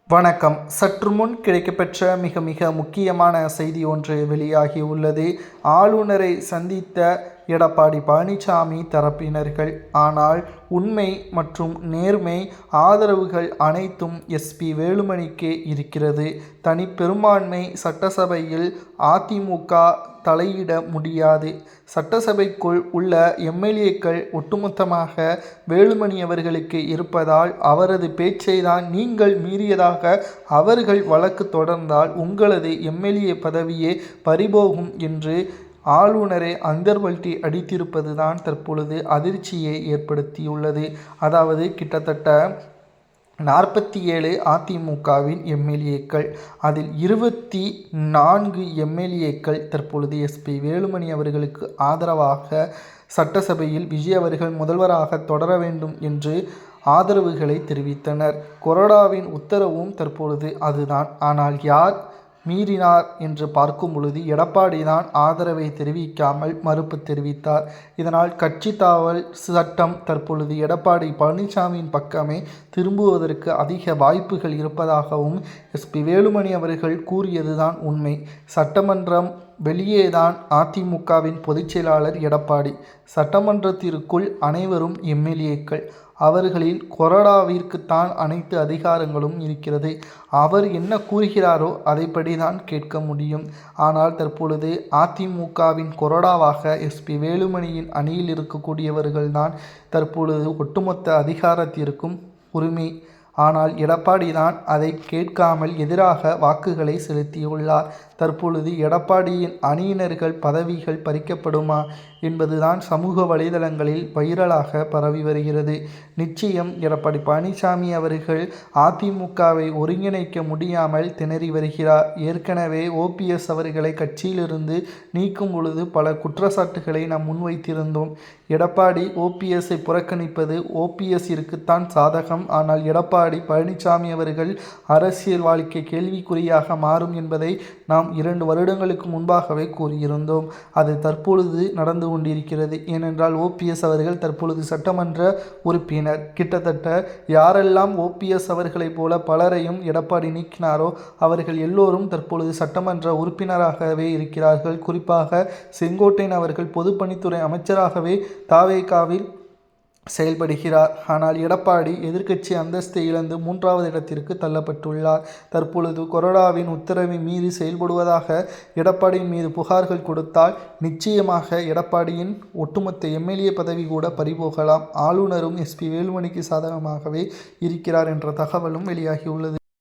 வணக்கம். சற்று முன் கிடைக்கப்பெற்ற மிக மிக முக்கியமான செய்தி ஒன்று வெளியாகியுள்ளது. ஆளுநரை சந்தித்த எடப்பாடி பழனிசாமி தரப்பினர்கள். ஆனால் உண்மை மற்றும் நேர்மை ஆதரவுகள் அனைத்தும் எஸ்பி வேலுமணிக்கே இருக்கிறது. தனிப்பெரும்பான்மை சட்டசபையில் அதிமுக தலையிட முடியாது. சட்டசபைக்குள் உள்ள எம்எல்ஏக்கள் ஒட்டுமொத்தமாக வேலுமணி அவர்களுக்கு இருப்பதால் அவரது பேச்சை தான் நீங்கள் மீறியதாக அவர்கள் வழக்கு தொடர்ந்தால் உங்களது எம்எல்ஏ பதவியே பறிபோகும் என்று ஆளுநரை அந்தர்வல்ட்டி அடித்திருப்பது தான் தற்பொழுது அதிர்ச்சியை ஏற்படுத்தியுள்ளது. அதாவது கிட்டத்தட்ட 47 அதிமுகவின் எம்எல்ஏக்கள், அதில் 24 எம்எல்ஏக்கள் தற்பொழுது எஸ்பி வேலுமணி அவர்களுக்கு ஆதரவாக சட்டசபையில் விஜய் அவர்கள் முதல்வராக தொடர வேண்டும் என்று ஆதரவுகளை தெரிவித்தனர். கொறடாவின் உத்தரவும் தற்பொழுது அதுதான். ஆனால் யார் மீறினார் என்று பார்க்கும் பொழுது எடப்பாடி தான் ஆதரவை தெரிவிக்காமல் மறுப்பு தெரிவித்தார். இதனால் கட்சி தாவல் சட்டம் தற்பொழுது எடப்பாடி பழனிசாமியின் பக்கமே திரும்புவதற்கு அதிக வாய்ப்புகள் இருப்பதாகவும் எஸ்பி வேலுமணி அவர்கள் கூறியதுதான் உண்மை. சட்டமன்றம் வெளியேதான் அதிமுகவின் பொதுச்செயலாளர் எடப்பாடி, சட்டமன்றத்திற்குள் அனைவரும் எம்எல்ஏக்கள். அவர்களில் கொறடாவிற்குத்தான் அனைத்து அதிகாரங்களும் இருக்கிறது. அவர் என்ன கூறுகிறாரோ அதைப்படி தான் கேட்க முடியும். ஆனால் தற்பொழுது அதிமுகவின் கொறடாவாக எஸ்பி வேலுமணியின் அணியில் இருக்கக்கூடியவர்கள்தான் தற்பொழுது ஒட்டுமொத்த அதிகாரத்திற்கும் உரிமை. ஆனால் எடப்பாடி தான் அதை கேட்காமல் எதிராக வாக்குகளை செலுத்தியுள்ளார். தற்பொழுது எடப்பாடியின் அணியினர்கள் பதவிகள் பறிக்கப்படுமா என்பதுதான் சமூக வலைதளங்களில் வைரலாக பரவி வருகிறது. நிச்சயம் எடப்பாடி பழனிசாமி அவர்கள் அதிமுகவை ஒருங்கிணைக்க முடியாமல் திணறி வருகிறார். ஏற்கனவே ஓபிஎஸ் அவர்களை கட்சியிலிருந்து நீக்கும் பொழுது பல குற்றச்சாட்டுகளை நாம் முன்வைத்திருந்தோம். எடப்பாடி ஓபிஎஸ்ஸை புறக்கணிப்பது ஓபிஎஸ்ஸிற்குத்தான் சாதகம். ஆனால் எடப்பாடி பழனிசாமி அவர்கள் அரசியல் வாழ்க்கை கேள்விக்குறியாக மாறும் என்பதை நாம் 2 வருடங்களுக்கு முன்பாகவே கூறியிருந்தோம். அது தற்பொழுது நடந்து கொண்டிருக்கிறது. ஏனென்றால் ஓபிஎஸ் அவர்கள் தற்பொழுது சட்டமன்ற உறுப்பினர். கிட்டத்தட்ட யாரெல்லாம் ஓபிஎஸ் அவர்களைப் போல பலரையும் எடப்பாடி நீக்கினாரோ அவர்கள் எல்லோரும் தற்பொழுது சட்டமன்ற உறுப்பினராகவே இருக்கிறார்கள். குறிப்பாக செங்கோட்டையன் அவர்கள் பொதுப்பணித்துறை அமைச்சராகவே தாவேகாவில் செயல்படுகிறார். ஆனால் எடப்பாடி எதிர்க்கட்சி அந்தஸ்தை இழந்து 3வது இடத்திற்கு தள்ளப்பட்டுள்ளார். தற்பொழுது கொறடாவின் உத்தரவை மீறி செயல்படுவதாக எடப்பாடியின் மீது புகார்கள் கொடுத்தால் நிச்சயமாக எடப்பாடியின் ஒட்டுமொத்த எம்எல்ஏ பதவி கூட பறிபோகலாம். ஆளுநரும் எஸ்பி வேலுமணிக்கு சாதகமாகவே இருக்கிறார் என்ற தகவலும் வெளியாகியுள்ளது.